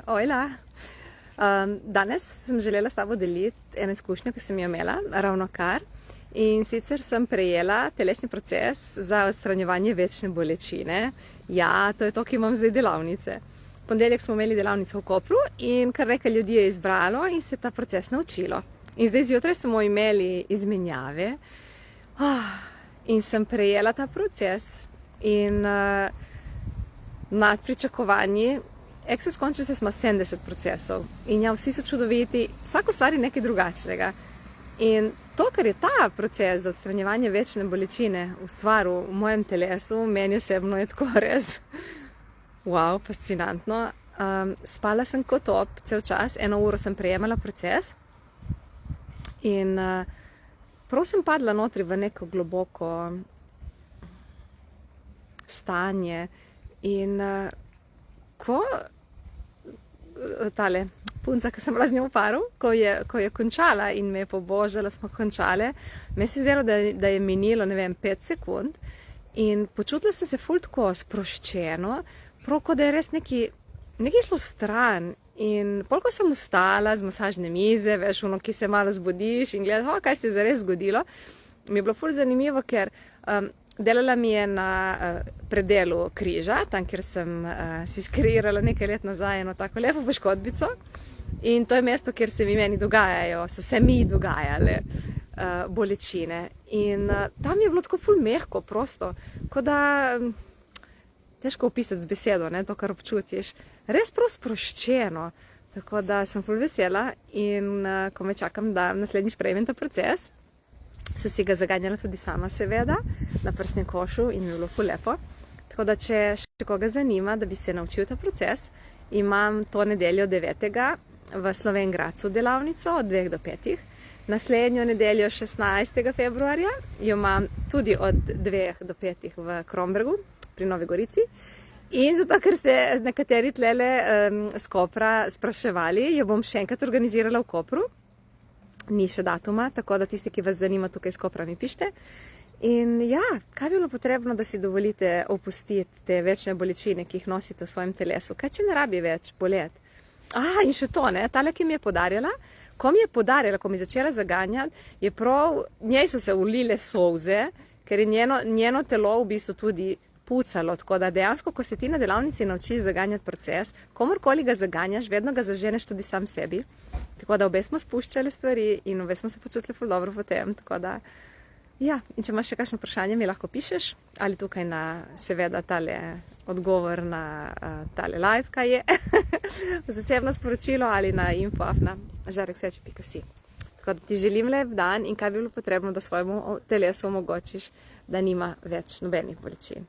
Ojla. Danes sem želela s tabo deliti eno izkušnjo, ki sem jo imela ravno kar. In sicer sem prejela telesni proces za odstranjevanje večne bolečine. Ja, to je to, ki imam zdaj delavnice. V ponedeljek smo imeli delavnico v Kopru in kar nekaj ljudi je izbralo in se ta proces naučilo. In zdaj zjutraj smo imeli izmenjave in sem prejela ta proces in nad pričakovanji. Access Consciousness ima 70 procesov in ja, vsi so čudoviti, vsak ustvari nekaj drugačnega. In to, kar je ta proces za odstranjevanje večne bolečine ustvaril v mojem telesu, meni osebno je tako res wow, fascinantno. Spala sem kot top cel čas, 1 uro sem prejemala proces in prav sem padla notri v neko globoko stanje in ko tale punca, ki sem bila z njo v paru, ko je končala in me je pobožala, smo končale, me se zdelo, da je minilo, 5 sekund in počutila sem se ful tako sproščeno, prav kot da je res nekaj šlo stran. In polko sem ustala z masažne mize, veš, ki se malo zbudiš in gledaš, kaj se je zares zgodilo, mi je bilo ful zanimivo, ker delala mi je na predelu križa, tam, kjer sem si skreirala nekaj let nazaj eno tako lepo poškodbico. In to je mesto, kjer se meni dogajajo, so se mi dogajale bolečine. In tam je bilo tako ful mehko, prosto, kot da, težko opisati z besedo, to, kar občutiš, res prav sproščeno. Tako da sem ful vesela in ko me čakam, da naslednjič prejmem ta proces, sem si ga zaganjala tudi sama seveda, na prsnem košu in mi je bilo ful lepo. Tako da, če še koga zanima, da bi se naučil ta proces, imam to nedeljo 9. v Slovenj Gradcu delavnico od 2 do 5. Naslednjo nedeljo 16. februarja jo imam tudi od 2 do 5 v Krombergu pri Novi Gorici. In zato, ker ste nekateri tlele z Kopra spraševali, jo bom še enkrat organizirala v Kopru. Ni še datuma, tako da tisti, ki vas zanima tukaj z Kopra, mi pište. In ja, kaj bi bilo potrebno, da si dovolite opustiti te večne bolečine, ki jih nosite v svojem telesu? Kaj, če ne rabi več boleti? In še to, tale, ki mi je podarjala, ko mi je začela zaganjati, je prav, njej so se ulile solze, ker je njeno telo v bistvu tudi pucalo, tako da dejansko, ko se ti na delavnici naučiš zaganjati proces, komorkoli ga zaganjaš, vedno ga zaženeš tudi sam sebi. Tako da obe smo spuščali stvari in obe smo se počutili ful dobro po tem, tako da ja, in če imaš še kakšno vprašanje, mi lahko pišeš, ali tukaj na seveda tale odgovor na tale live, kaj je, zasebno sporočilo ali na info@žarekseče.si. Tako da ti želim lep dan in kaj bi bilo potrebno, da svojemu telesu omogočiš, da nima več nobenih bolečin.